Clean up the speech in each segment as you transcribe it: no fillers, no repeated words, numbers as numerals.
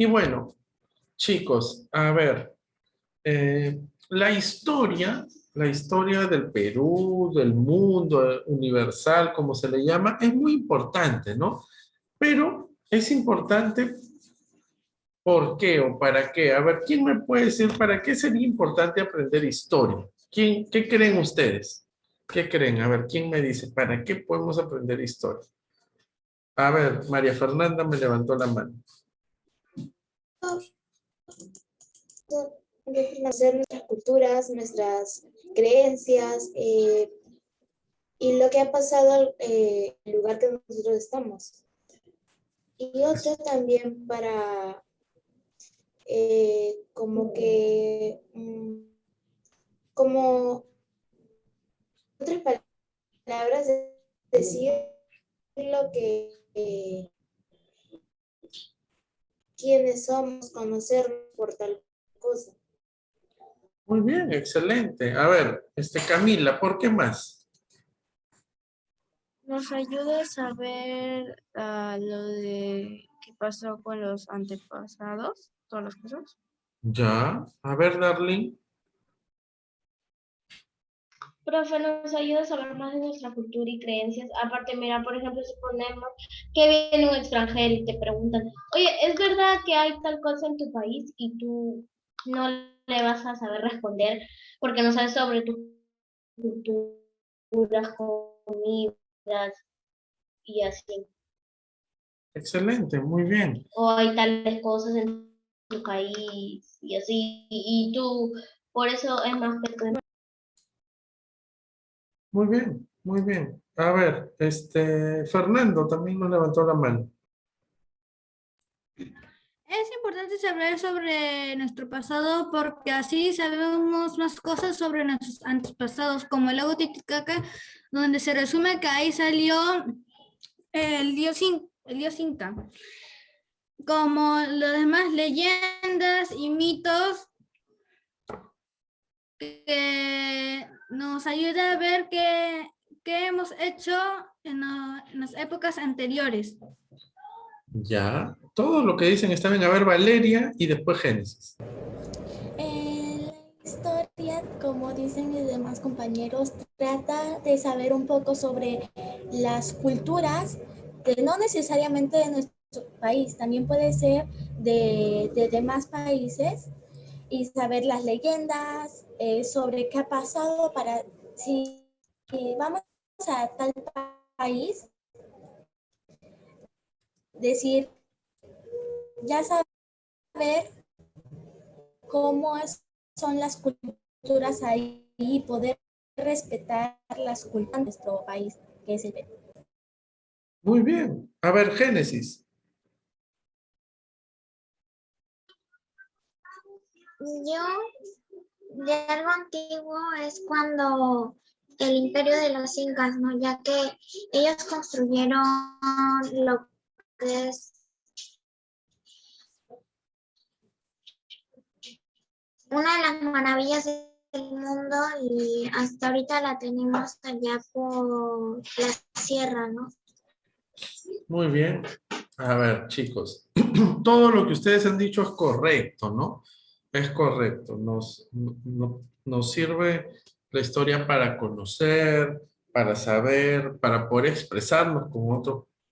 Y bueno, chicos, a ver, la historia del Perú, del mundo universal, como se le llama, es muy importante, ¿no? Pero es importante, ¿por qué o para qué? A ver, ¿quién me puede decir para qué sería importante aprender historia? ¿Qué creen ustedes? ¿Qué creen? A ver, ¿quién me dice para qué podemos aprender historia? A ver, María Fernanda me levantó la mano. Conocer nuestras culturas, nuestras creencias y lo que ha pasado en el lugar que nosotros estamos. Y otro también para como que, como otras palabras, decir lo que quiénes somos, conocernos por tal cosa. Muy bien, excelente. A ver, Camila, ¿por qué más? Nos ayuda a saber lo de qué pasó con los antepasados, todas las cosas. Ya. A ver, Darling. Profe, nos ayuda a saber más de nuestra cultura y creencias. Aparte, mira, por ejemplo, suponemos que viene un extranjero y te preguntan, oye, ¿es verdad que hay tal cosa en tu país? Y tú no le vas a saber responder porque no sabes sobre tu cultura, comidas y así. Excelente, muy bien. O hay tales cosas en tu país y así. Y tú, por eso es más que tú. Muy bien, muy bien. A ver, Fernando también nos levantó la mano. Es importante saber sobre nuestro pasado porque así sabemos más cosas sobre nuestros antepasados, como el lago Titicaca, donde se resume que ahí salió el dios Inca. Como las demás leyendas y mitos que nos ayuda a ver qué hemos hecho en las épocas anteriores. Ya. Todo lo que dicen está bien. A ver, Valeria y después Génesis. La historia, como dicen mis demás compañeros, trata de saber un poco sobre las culturas, no necesariamente de nuestro país, también puede ser de demás países, y saber las leyendas sobre qué ha pasado para si vamos a tal país, decir, ya saber cómo son las culturas ahí y poder respetar las culturas de nuestro país, que es el Perú. Muy bien. A ver, Génesis. De algo antiguo es cuando el imperio de los incas, ¿no? Ya que ellos construyeron lo que es una de las maravillas del mundo y hasta ahorita la tenemos allá por la sierra, ¿no? Muy bien. A ver, chicos. Todo lo que ustedes han dicho es correcto, ¿no? Es correcto. Nos sirve la historia para conocer, para saber, para poder expresarnos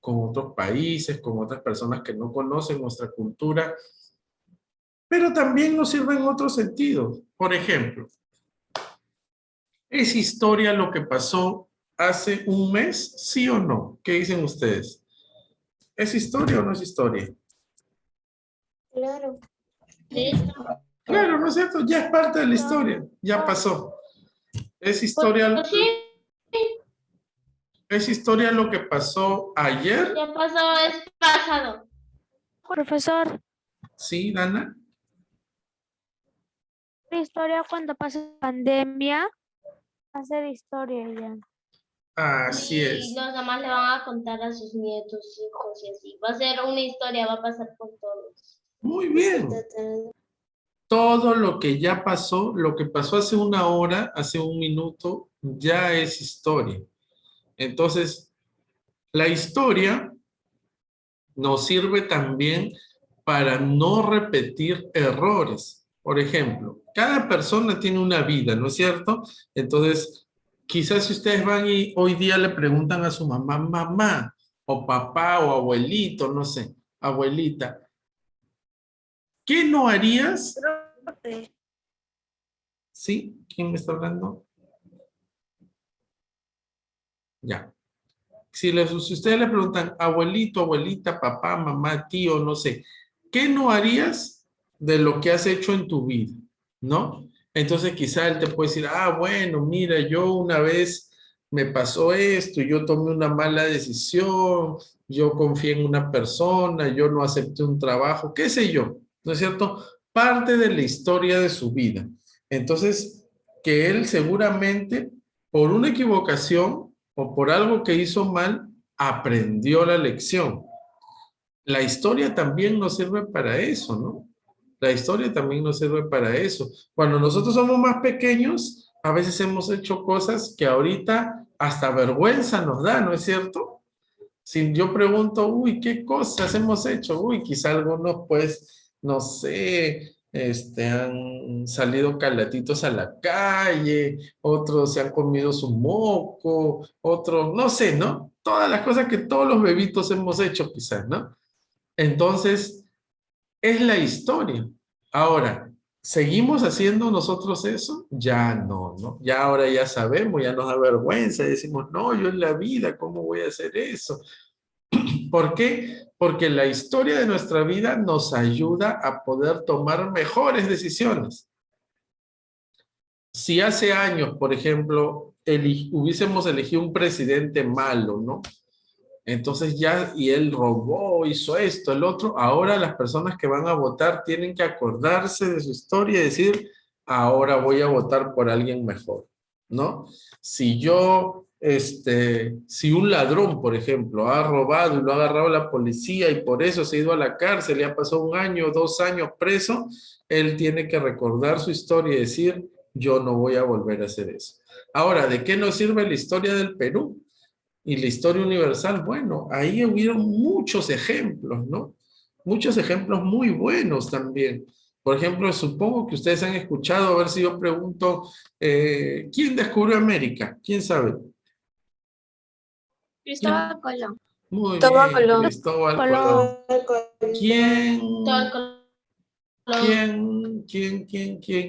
con otros países, con otras personas que no conocen nuestra cultura, pero también nos sirve en otros sentidos. Por ejemplo, ¿es historia lo que pasó hace un mes? ¿Sí o no? ¿Qué dicen ustedes? ¿Es historia o no es historia? Claro. Sí. Claro, ¿no es cierto? Ya es parte de la historia, ya pasó. ¿Es historia, es historia lo que pasó ayer? Ya pasó, es pasado. Profesor, Sí, Dana. la historia cuando pase pandemia, va a ser historia ya. Así Y es. los demás le van a contar a sus nietos, hijos y así. Va a ser una historia, va a pasar por todos. Muy bien. Todo lo que ya pasó, lo que pasó hace una hora, hace un minuto, ya es historia. Entonces, la historia nos sirve también para no repetir errores. Por ejemplo, cada persona tiene una vida, ¿no es cierto? Entonces, quizás si ustedes van y hoy día le preguntan a su mamá, mamá, o papá, o abuelito, no sé, abuelita, ¿qué no harías? ¿Sí? ¿Quién me está hablando? Ya. Si ustedes le preguntan, abuelito, abuelita, papá, mamá, tío, no sé, ¿qué no harías de lo que has hecho en tu vida? ¿No? Entonces quizá él te puede decir, ah, bueno, mira, yo una vez me pasó esto, yo tomé una mala decisión, yo confié en una persona, yo no acepté un trabajo, qué sé yo, ¿no es cierto? Parte de la historia de su vida. Entonces, que él seguramente, por una equivocación, o por algo que hizo mal, aprendió la lección. La historia también nos sirve para eso, ¿no? La historia también nos sirve para eso. Cuando nosotros somos más pequeños, a veces hemos hecho cosas que ahorita hasta vergüenza nos da, ¿no es cierto? Si yo pregunto, uy, ¿qué cosas hemos hecho? Uy, quizá algunos, pues, no sé, han salido calatitos a la calle, otros se han comido su moco, otros, no sé, ¿no? Todas las cosas que todos los bebitos hemos hecho, quizás, ¿no? Entonces, es la historia. Ahora, ¿seguimos haciendo nosotros eso? Ya no, ¿no? Ya ahora ya sabemos, ya nos da vergüenza, y decimos, no, yo en la vida, ¿cómo voy a hacer eso? ¿Por qué? Porque la historia de nuestra vida nos ayuda a poder tomar mejores decisiones. Si hace años, por ejemplo, hubiésemos elegido un presidente malo, ¿no? Entonces ya, y él robó, hizo esto, el otro, ahora las personas que van a votar tienen que acordarse de su historia y decir, ahora voy a votar por alguien mejor, ¿no? Si yo, si un ladrón, por ejemplo, ha robado y lo ha agarrado la policía y por eso se ha ido a la cárcel y ha pasado 1 año, 2 años preso, él tiene que recordar su historia y decir, yo no voy a volver a hacer eso. Ahora, ¿de qué nos sirve la historia del Perú? Y la historia universal, bueno, ahí hubieron muchos ejemplos, ¿no? Muchos ejemplos muy buenos también. Por ejemplo, supongo que ustedes han escuchado, a ver si yo pregunto, ¿quién descubrió América? ¿Quién sabe? Cristóbal Colón. Muy Cristóbal bien, Colón. Cristóbal Colón. Colón. ¿Quién, Todo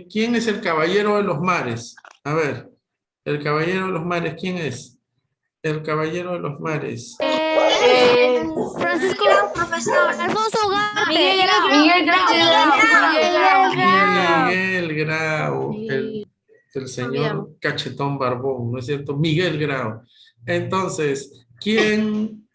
quién es el caballero de los mares? A ver, el caballero de los mares, ¿quién es? El caballero de los mares. Francisco Profesor. Alfonso Ugarte. Miguel Grau. Miguel Grau, el señor cachetón barbón, ¿no es cierto? Miguel Grau. Entonces, ¿quién?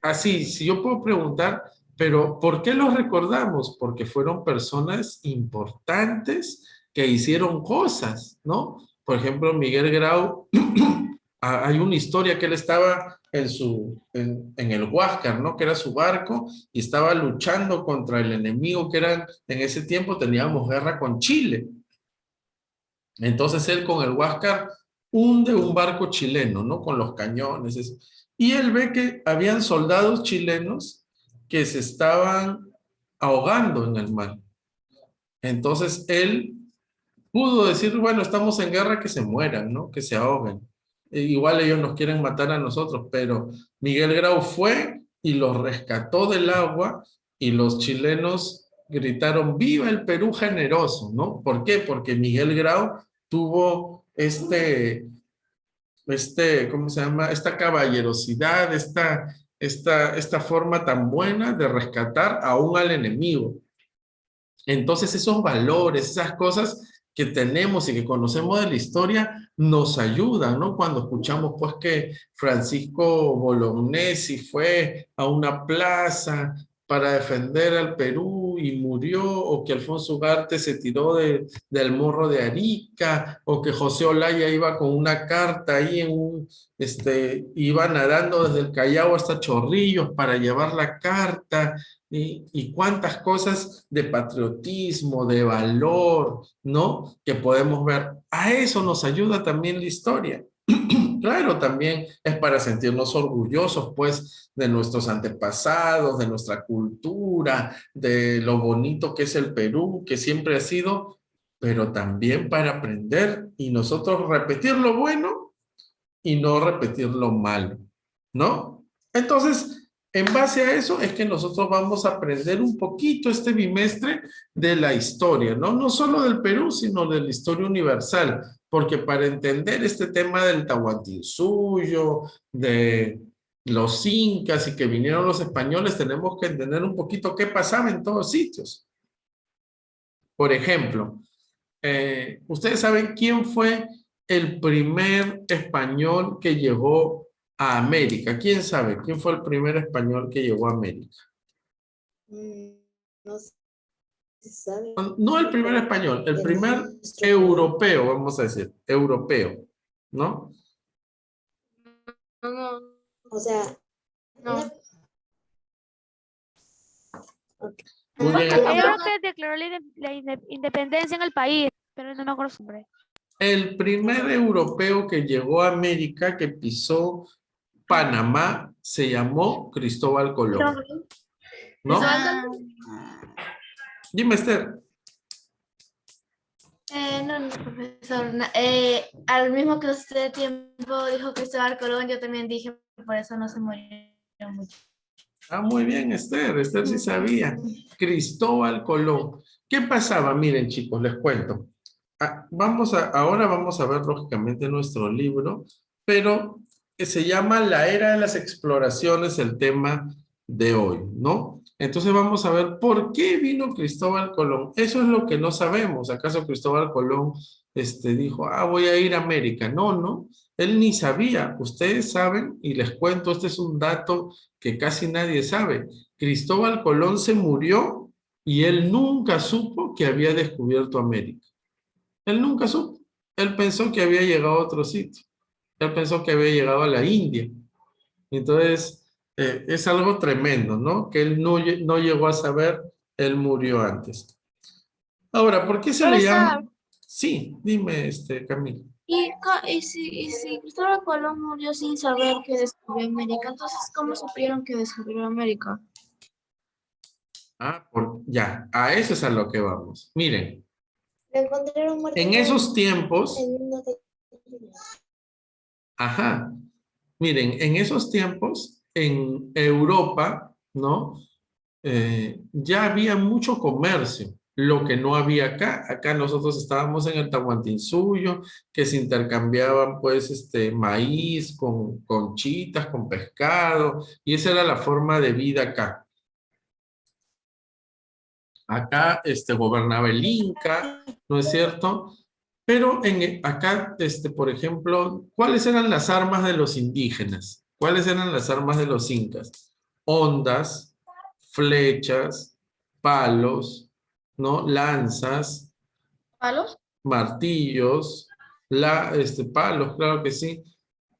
Así, si yo puedo preguntar, pero ¿por qué los recordamos? Porque fueron personas importantes que hicieron cosas, ¿no? Por ejemplo, Miguel Grau, hay una historia que él estaba en el Huáscar, ¿no? Que era su barco y estaba luchando contra el enemigo que eran, en ese tiempo teníamos guerra con Chile. Entonces él con el Huáscar hunde un barco chileno, ¿no? Con los cañones. Eso. Y él ve que habían soldados chilenos que se estaban ahogando en el mar. Entonces él pudo decir, bueno, estamos en guerra, que se mueran, ¿no? Que se ahoguen. Igual ellos nos quieren matar a nosotros, pero Miguel Grau fue y los rescató del agua y los chilenos gritaron, ¡viva el Perú generoso!, ¿no? ¿Por qué? Porque Miguel Grau tuvo ¿cómo se llama? Esta caballerosidad, esta forma tan buena de rescatar aún al enemigo. Entonces esos valores, esas cosas que tenemos y que conocemos de la historia nos ayudan, ¿no? Cuando escuchamos pues que Francisco Bolognesi fue a una plaza para defender al Perú y murió, o que Alfonso Ugarte se tiró del Morro de Arica, o que José Olaya iba con una carta ahí iba nadando desde el Callao hasta Chorrillos para llevar la carta, y cuántas cosas de patriotismo, de valor, ¿no? Que podemos ver. A eso nos ayuda también la historia. Claro, también es para sentirnos orgullosos, pues, de nuestros antepasados, de nuestra cultura, de lo bonito que es el Perú, que siempre ha sido, pero también para aprender y nosotros repetir lo bueno y no repetir lo malo, ¿no? Entonces, en base a eso es que nosotros vamos a aprender un poquito este bimestre de la historia, ¿no? No solo del Perú, sino de la historia universal, porque para entender este tema del Tahuantinsuyo, de los incas y que vinieron los españoles, tenemos que entender un poquito qué pasaba en todos sitios. Por ejemplo, ¿ustedes saben quién fue el primer español que llegó a América? ¿Quién sabe? ¿Quién fue el primer español que llegó a América? No se sabe. No el primer español, el primer Nuestro- europeo, vamos a decir, europeo, ¿no? No, O sea, no. Muy bien. Yo creo que declaró independencia en el país, pero no me acuerdo su nombre. El primer europeo que llegó a América, que pisó Panamá, se llamó Cristóbal Colón, ¿no? Dime, Esther. No, profesor. Al mismo que usted tiempo dijo Cristóbal Colón, yo también dije, por eso no se murió mucho. Ah, muy bien, Esther. Esther sí sabía. Cristóbal Colón. ¿Qué pasaba? Miren, chicos, les cuento. Ahora vamos a ver lógicamente nuestro libro, pero se llama La Era de las Exploraciones, el tema de hoy, ¿no? Entonces vamos a ver por qué vino Cristóbal Colón. Eso es lo que no sabemos. ¿Acaso Cristóbal Colón dijo, voy a ir a América? No, no. Él ni sabía. Ustedes saben, y les cuento, este es un dato que casi nadie sabe. Cristóbal Colón se murió y él nunca supo que había descubierto América. Él nunca supo. Él pensó que había llegado a otro sitio. Él pensó que había llegado a la India. Entonces, es algo tremendo, ¿no? Que él no llegó a saber, él murió antes. Ahora, ¿por qué se le llama? Sí, dime, Camila. Y si Cristóbal Colón murió sin saber que descubrió América, entonces, ¿cómo supieron que descubrió América? Ya, a eso es a lo que vamos. Miren, Lo encontraron muerto en esos tiempos, en una de- ajá, miren, en esos tiempos, en Europa, ¿no? Ya había mucho comercio, lo que no había acá. Acá nosotros estábamos en el Tahuantinsuyo, que se intercambiaban pues maíz con conchitas, con pescado, y esa era la forma de vida acá. Acá gobernaba el Inca, ¿no es cierto? Pero acá, por ejemplo, ¿cuáles eran las armas de los indígenas? ¿Cuáles eran las armas de los incas? Hondas, flechas, palos, ¿no? Lanzas, ¿Palos? martillos, palos, claro que sí.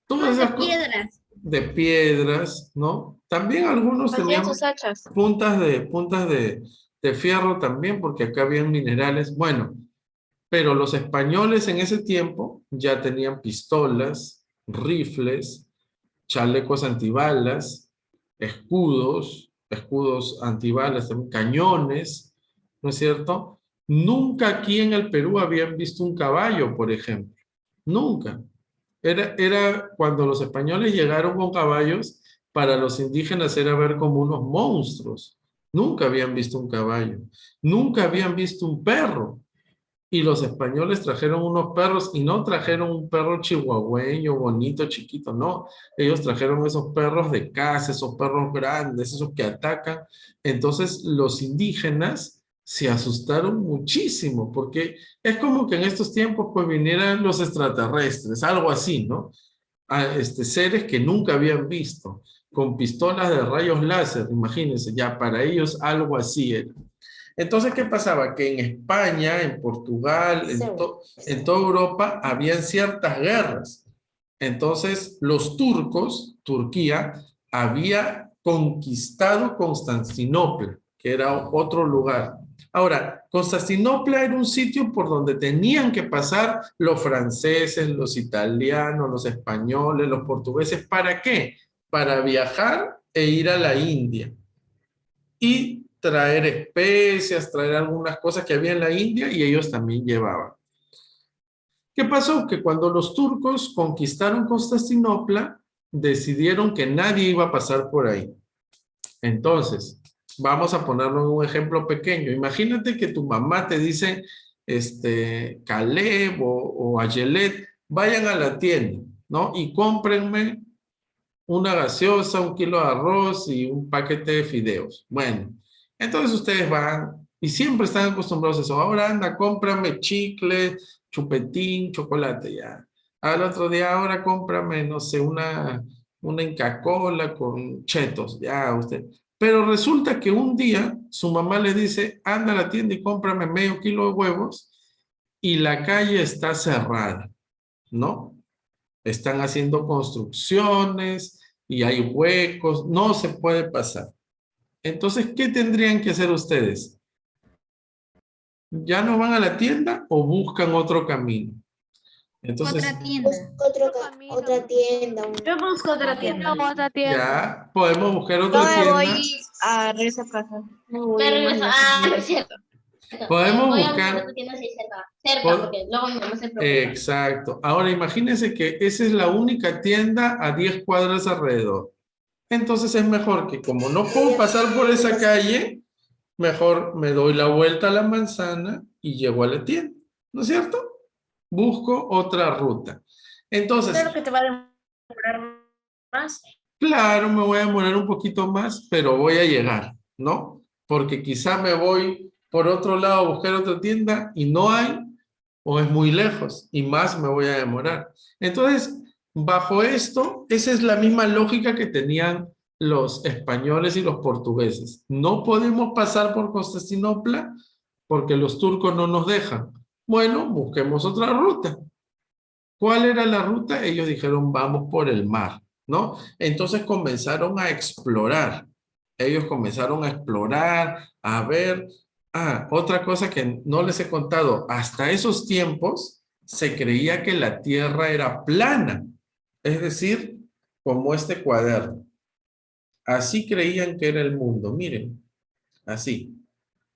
Todas De esas cosas piedras. de piedras, ¿no? También algunos Hacían tenían sus hachas. puntas de fierro también, porque acá habían minerales. Bueno, pero los españoles en ese tiempo ya tenían pistolas, rifles, chalecos antibalas, escudos antibalas, también, cañones, ¿no es cierto? Nunca aquí en el Perú habían visto un caballo, por ejemplo. Nunca. Era cuando los españoles llegaron con caballos, para los indígenas era ver como unos monstruos. Nunca habían visto un caballo. Nunca habían visto un perro. Y los españoles trajeron unos perros y no trajeron un perro chihuahueño, bonito, chiquito, no. Ellos trajeron esos perros de caza, esos perros grandes, esos que atacan. Entonces los indígenas se asustaron muchísimo porque es como que en estos tiempos pues vinieran los extraterrestres, algo así, ¿no? Seres que nunca habían visto, con pistolas de rayos láser, imagínense, ya para ellos algo así era. Entonces, ¿qué pasaba? Que en España, en Portugal, en toda Europa, habían ciertas guerras. Entonces, los turcos, Turquía, había conquistado Constantinopla, que era otro lugar. Ahora, Constantinopla era un sitio por donde tenían que pasar los franceses, los italianos, los españoles, los portugueses. ¿Para qué? Para viajar e ir a la India y traer especias, traer algunas cosas que había en la India y ellos también llevaban. ¿Qué pasó? Que cuando los turcos conquistaron Constantinopla, decidieron que nadie iba a pasar por ahí. Entonces, vamos a ponerlo en un ejemplo pequeño. Imagínate que tu mamá te dice, Caleb o Ayelet, vayan a la tienda, ¿no? Y cómprenme una gaseosa, un kilo de arroz y un paquete de fideos. Bueno, entonces ustedes van y siempre están acostumbrados a eso. Ahora anda, cómprame chicle, chupetín, chocolate, ya. Al otro día, ahora cómprame, no sé, una Inca Kola con chetos, ya usted. Pero resulta que un día su mamá le dice, anda a la tienda y cómprame medio kilo de huevos y la calle está cerrada, ¿no? Están haciendo construcciones y hay huecos, no se puede pasar. Entonces, ¿qué tendrían que hacer ustedes? ¿Ya no van a la tienda o buscan otro camino? Entonces, Otra tienda. Busco otra tienda. Yo busco otra tienda. Otra tienda. ya podemos buscar Yo otra me tienda. voy a regresar a casa. Me voy Me a regreso. Ah, es cierto. Podemos Voy a buscar- buscar otra tienda así cerca, Pod- porque luego mi mamá se preocupa. Exacto. Ahora imagínense que esa es la única tienda a 10 cuadras alrededor. Entonces es mejor que como no puedo pasar por esa calle, mejor me doy la vuelta a la manzana y llego a la tienda. ¿No es cierto? Busco otra ruta. Entonces, Claro que te va a demorar más. claro, me voy a demorar un poquito más, pero voy a llegar, ¿no? Porque quizá me voy por otro lado a buscar otra tienda y no hay, o es muy lejos y más me voy a demorar. Entonces, bajo esto, esa es la misma lógica que tenían los españoles y los portugueses. No podemos pasar por Constantinopla porque los turcos no nos dejan. Bueno, busquemos otra ruta. ¿Cuál era la ruta? Ellos dijeron, vamos por el mar, ¿no? Entonces comenzaron a explorar. Ellos comenzaron a explorar, a ver. Ah, otra cosa que no les he contado, hasta esos tiempos se creía que la Tierra era plana, es decir, como este cuaderno. Así creían que era el mundo, miren, así.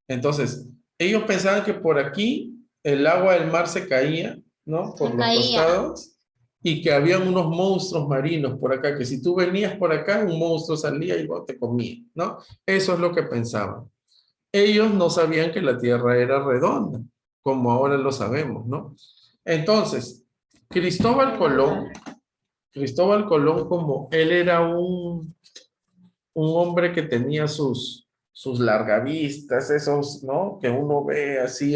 Entonces, ellos pensaban que por aquí el agua del mar se caía, ¿no? Por Se los caía. costados, y que habían unos monstruos marinos por acá, que si tú venías por acá, un monstruo salía y te comía, ¿no? Eso es lo que pensaban. Ellos no sabían que la Tierra era redonda, como ahora lo sabemos, ¿no? Entonces, Cristóbal Colón, como él era un hombre que tenía sus largavistas, esos, ¿no? Que uno ve así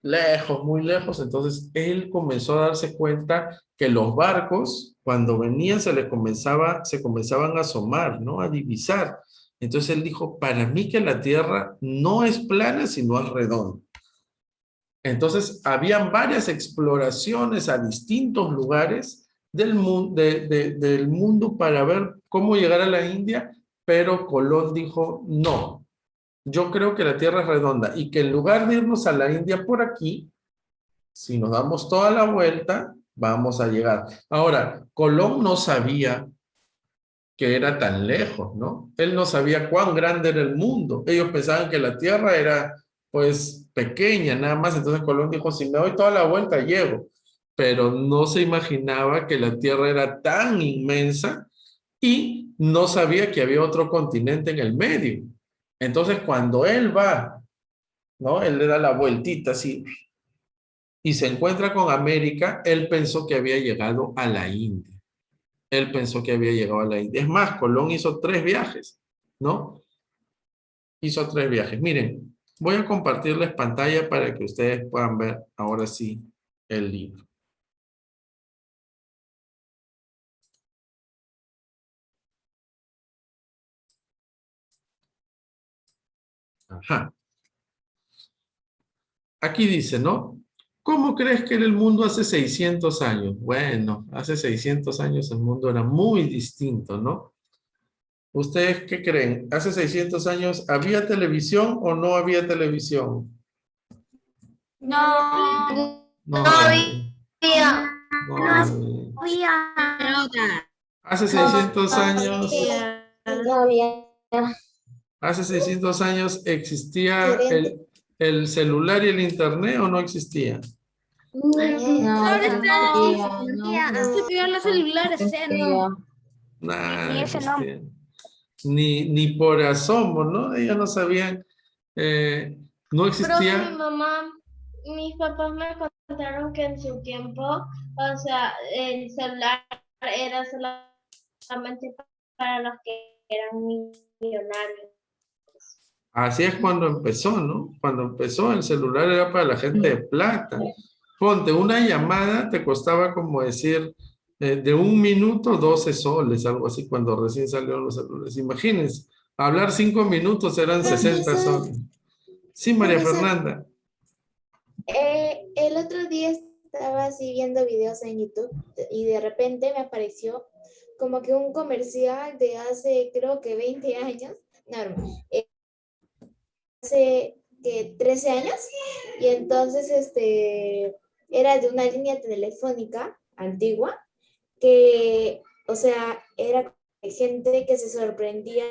lejos, muy lejos. Entonces, él comenzó a darse cuenta que los barcos, cuando venían, se comenzaban a asomar, ¿no? A divisar. Entonces, él dijo, para mí que la Tierra no es plana, sino es redonda. Entonces, habían varias exploraciones a distintos lugares del mundo para ver cómo llegar a la India, pero Colón dijo, no, yo creo que la Tierra es redonda y que en lugar de irnos a la India por aquí, si nos damos toda la vuelta, vamos a llegar. Ahora, Colón no sabía que era tan lejos, ¿no? Él no sabía cuán grande era el mundo. Ellos pensaban que la Tierra era, pues, pequeña nada más. Entonces Colón dijo, si me doy toda la vuelta, llego. Pero no se imaginaba que la Tierra era tan inmensa y no sabía que había otro continente en el medio. Entonces, cuando él va, ¿no? Él le da la vueltita así y se encuentra con América, él pensó que había llegado a la India. Él pensó que había llegado a la India. Es más, Colón hizo 3 viajes, ¿no? Hizo 3 viajes. Miren, voy a compartirles pantalla para que ustedes puedan ver ahora sí el libro. Ajá. Aquí dice, ¿no? ¿Cómo crees que era el mundo hace 600 años? Bueno, hace 600 años el mundo era muy distinto, ¿no? ¿Ustedes qué creen? ¿Hace 600 años había televisión o no había televisión? No, No había. No no había. había. Hace 600 años, No había hace 600 años existía gerente. el celular y el internet o no existía. Ahora no, se crearon los celulares, no. Nada, Ni ese existía. Ni por asomo, ¿no? Ellos no sabían, no Profe, mi existía. mamá, mis papás me contaron que en su tiempo, o sea, el celular era solamente para los que eran millonarios. Así es cuando empezó, ¿no? Cuando empezó el celular era para la gente de plata. Ponte, una llamada te costaba como decir de 1 minuto 12 soles, algo así, cuando recién salieron los celulares. Imagínense, hablar 5 minutos eran 60 Profesor, soles. Sí, María profesor, Fernanda. el otro día estaba así viendo videos en YouTube y de repente me apareció como que un comercial de hace creo que 20 años, no, hace que 13 años y entonces era de una línea telefónica antigua que, o sea, era gente que se sorprendía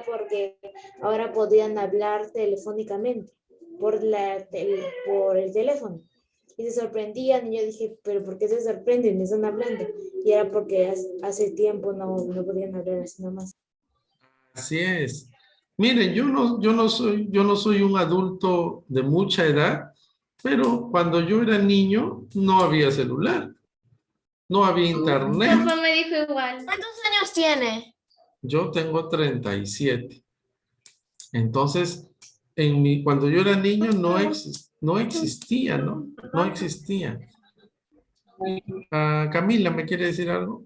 porque ahora podían hablar telefónicamente por el teléfono. Y se sorprendían y yo dije, pero ¿por qué se sorprenden? Me están hablando. Y era porque hace tiempo no podían hablar así nomás. Así es. Miren, yo no soy un adulto de mucha edad, pero cuando yo era niño no había celular, no había Mi internet. papá me dijo igual. ¿Cuántos años tiene? Yo tengo 37. Entonces, cuando yo era niño no existía, ¿no? No existía. Ah, Camila, ¿me quiere decir algo?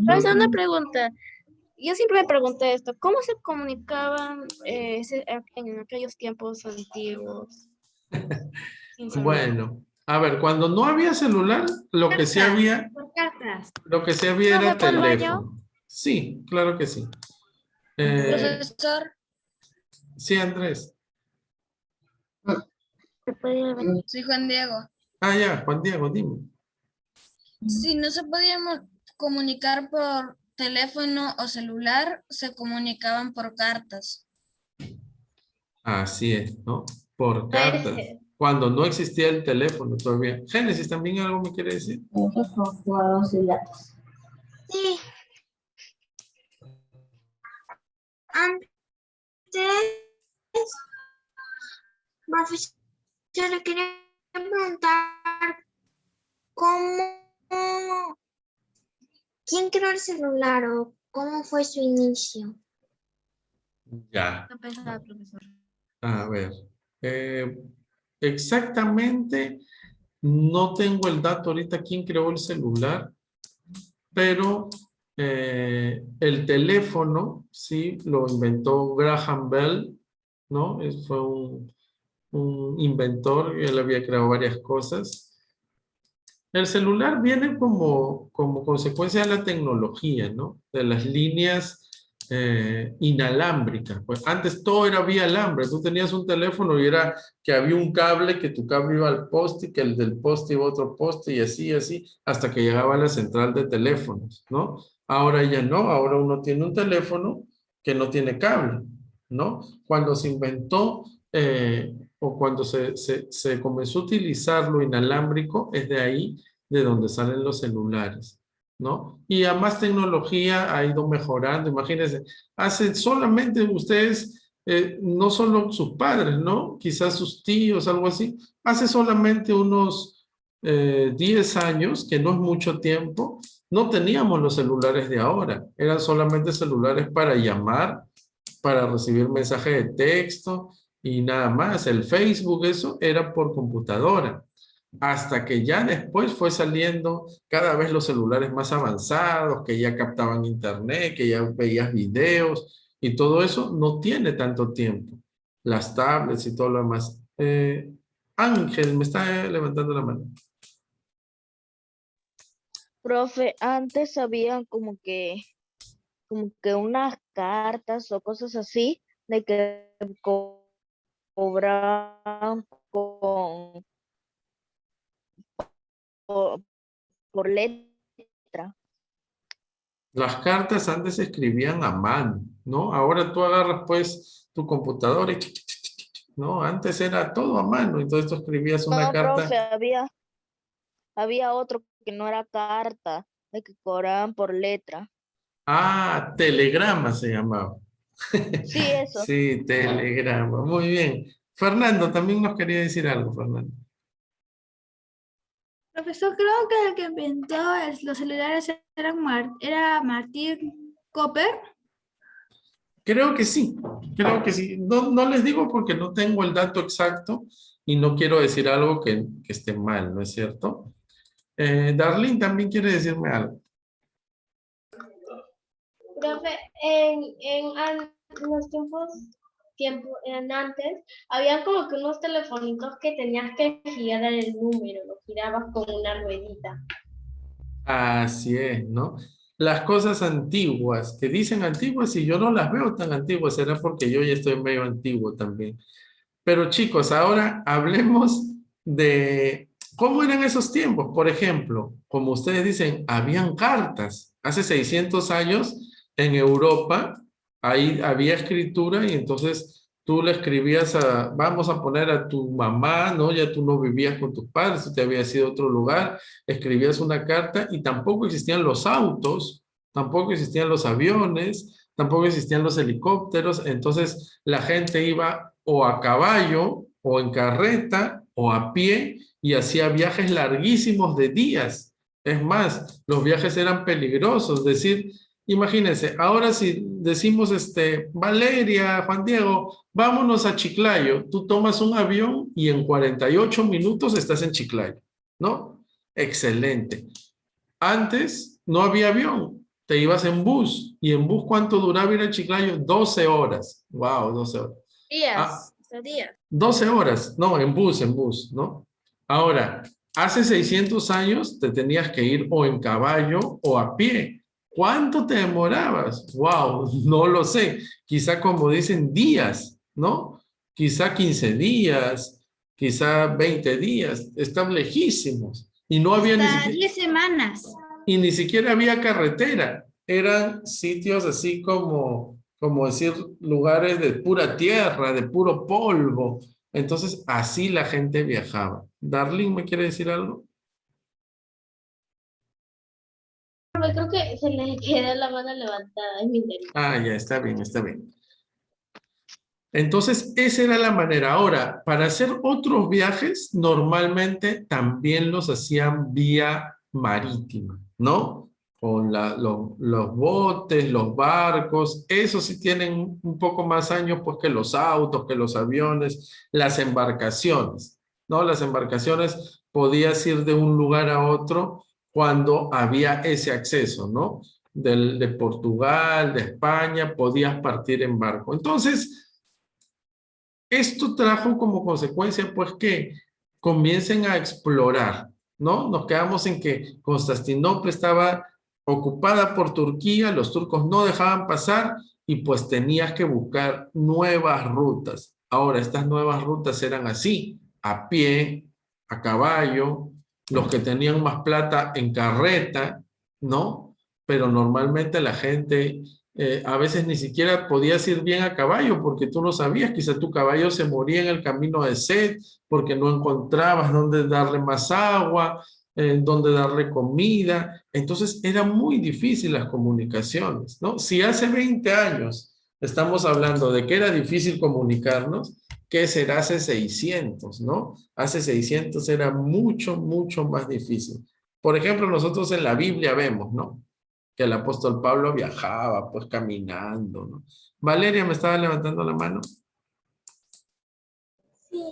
Profesor, una pregunta. Yo siempre me pregunté esto, ¿cómo se comunicaban en aquellos tiempos antiguos? Sin celular. Bueno, a ver, cuando no había celular, lo que sí había, Por cartas. lo que sí había era ¿Profe, puedo yo? teléfono. Sí, claro que sí. Profesor, Sí, Andrés. soy Juan Diego. Ah, ya, Juan Diego, dime. Si no se podíamos comunicar por teléfono o celular, se comunicaban por cartas. Así es, ¿no? Por Puede cartas. ser. Cuando no existía el teléfono todavía. Génesis, ¿también algo me quiere decir? Sí. Antes, profesor, le quería preguntar quién creó el celular o cómo fue su inicio. Ya. No pensaba, profesor. A ver. eh, exactamente, no tengo el dato ahorita quién creó el celular, pero el teléfono, sí, lo inventó Graham Bell, ¿no? Fue un inventor, él había creado varias cosas. El celular viene como consecuencia de la tecnología, ¿no? De las líneas inalámbricas. Pues antes todo era vía alambre. Tú tenías un teléfono y era que había un cable, que tu cable iba al poste, que el del poste iba a otro poste y así, hasta que llegaba a la central de teléfonos, ¿no? Ahora ya no, ahora uno tiene un teléfono que no tiene cable, ¿no? Cuando se inventó o cuando se comenzó a utilizar lo inalámbrico, es de ahí de donde salen los celulares, ¿no? Y a más tecnología ha ido mejorando. Imagínense, hace solamente ustedes, no solo sus padres, ¿no? Quizás sus tíos, algo así, hace solamente unos 10 años, que no es mucho tiempo, no teníamos los celulares de ahora, eran solamente celulares para llamar, para recibir mensajes de texto y nada más. El Facebook, eso era por computadora. Hasta que ya después fue saliendo cada vez los celulares más avanzados, que ya captaban internet, que ya veías videos y todo eso no tiene tanto tiempo. Las tablets y todo lo demás. Ángel, me está levantando la mano. Profe, antes había como que unas cartas o cosas así de que cobraban por, por letra. Las cartas antes se escribían a mano, ¿no? Ahora tú agarras pues tu computadora y ¿no? Antes era todo a mano, entonces tú escribías una No, carta. profe, había otro que no era carta, de que cobraban por letra. Ah, telegrama se llamaba. Sí, eso. Sí, telegrama. Muy bien. Fernando, también nos quería decir algo, Fernando. Profesor, creo que el que inventó los celulares era Martín Cooper. Creo que sí, creo que sí. No, no les digo porque no tengo el dato exacto y no quiero decir algo que esté mal, ¿no es cierto? Darlene también quiere decirme algo. Profe, en los en antes, había como que unos telefonitos que tenías que girar el número, lo girabas con una ruedita. Así es, ¿no? Las cosas antiguas, que dicen antiguas y yo no las veo tan antiguas, será porque yo ya estoy medio antiguo también. Pero chicos, ahora hablemos de cómo eran esos tiempos. Por ejemplo, como ustedes dicen, habían cartas. Hace 600 años en Europa, ahí había escritura y entonces tú le escribías vamos a poner a tu mamá, ¿no? Ya tú no vivías con tus padres, tú te habías ido a otro lugar, escribías una carta y tampoco existían los autos, tampoco existían los aviones, tampoco existían los helicópteros, entonces la gente iba o a caballo, o en carreta, o a pie, y hacía viajes larguísimos de días. Es más, los viajes eran peligrosos, es decir, imagínense, ahora si decimos, Valeria, Juan Diego, vámonos a Chiclayo, tú tomas un avión y en 48 minutos estás en Chiclayo, ¿no? Excelente. Antes no había avión, te ibas en bus. ¿Y en bus cuánto duraba ir a Chiclayo? 12 horas. Wow, 12 horas. Ah, Días, hasta días. 12 horas, no, en bus, ¿no? Ahora, hace 600 años te tenías que ir o en caballo o a pie. ¿Cuánto te demorabas? Wow, no lo sé. Quizá como dicen días, ¿no? Quizá 15 días, quizá 20 días. Están lejísimos. Y no había ni Hasta siquiera, 10 semanas. y ni siquiera había carretera. Eran sitios así como decir, lugares de pura tierra, de puro polvo. Entonces, así la gente viajaba. Darling, ¿me quiere decir algo? Profe, creo que se le queda la mano levantada en mi interior. Ah, ya, está bien, está bien. Entonces, esa era la manera. Ahora, para hacer otros viajes, normalmente también los hacían vía marítima, ¿no? Con los botes, los barcos, esos sí tienen un poco más años pues que los autos, que los aviones, las embarcaciones, ¿no? Las embarcaciones podías ir de un lugar a otro cuando había ese acceso, ¿no? De Portugal, de España, podías partir en barco. Entonces, esto trajo como consecuencia, pues, que comiencen a explorar, ¿no? Nos quedamos en que Constantinopla estaba ocupada por Turquía, los turcos no dejaban pasar y pues tenías que buscar nuevas rutas. Ahora, estas nuevas rutas eran así, a pie, a caballo, los que tenían más plata en carreta, ¿no? Pero normalmente la gente a veces ni siquiera podías ir bien a caballo porque tú no sabías, quizá tu caballo se moría en el camino de sed porque no encontrabas dónde darle más agua, dónde darle comida. Entonces eran muy difíciles las comunicaciones, ¿no? Si hace 20 años estamos hablando de que era difícil comunicarnos, ¿qué será hace 600, no? Hace 600 era mucho, mucho más difícil. Por ejemplo, nosotros en la Biblia vemos, ¿no? Que el apóstol Pablo viajaba pues caminando, ¿no? Valeria me estaba levantando la mano. Sí,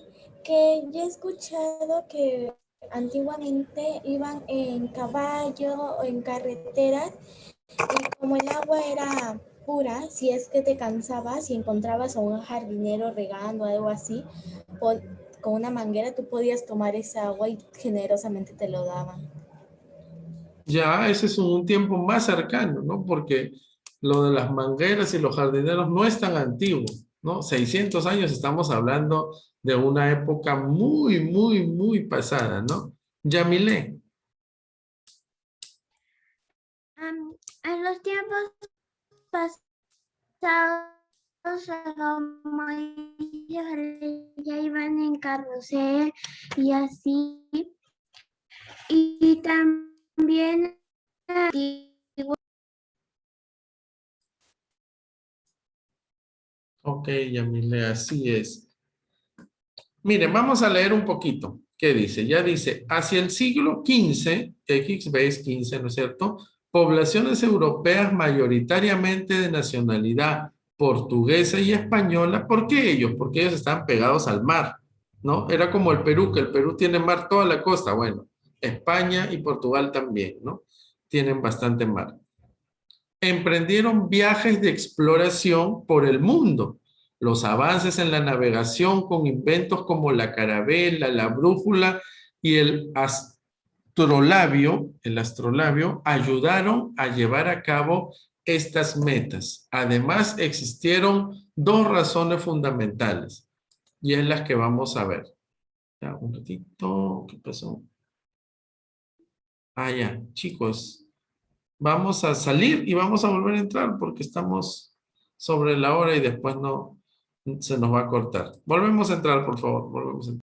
que yo he escuchado que antiguamente iban en caballo o en carreteras y como el agua era pura, si es que te cansabas y encontrabas a un jardinero regando algo así, con una manguera tú podías tomar esa agua y generosamente te lo daban. Ya ese es un tiempo más cercano, ¿no? Porque lo de las mangueras y los jardineros no es tan antiguo, ¿no? 600 años estamos hablando de una época muy, muy, muy pasada, ¿no? Yamile. En los tiempos pasados, como ellos ya iban en carrusel y así, y también Ok, Yamile, así es. Miren, vamos a leer un poquito. ¿Qué dice? Ya dice, hacia el siglo XV, X veis 15, ¿no es cierto? Poblaciones europeas mayoritariamente de nacionalidad portuguesa y española. ¿Por qué ellos? Porque ellos están pegados al mar, ¿no? Era como el Perú, que el Perú tiene mar toda la costa. Bueno, España y Portugal también, ¿no? Tienen bastante mar. Emprendieron viajes de exploración por el mundo. Los avances en la navegación con inventos como la carabela, la brújula y el astrolabio ayudaron a llevar a cabo estas metas. Además, existieron dos razones fundamentales y es las que vamos a ver. Ya, un ratito, ¿qué pasó? Ah, ya, chicos. Vamos a salir y vamos a volver a entrar porque estamos sobre la hora y después no se nos va a cortar. Volvemos a entrar, por favor. Volvemos a entrar.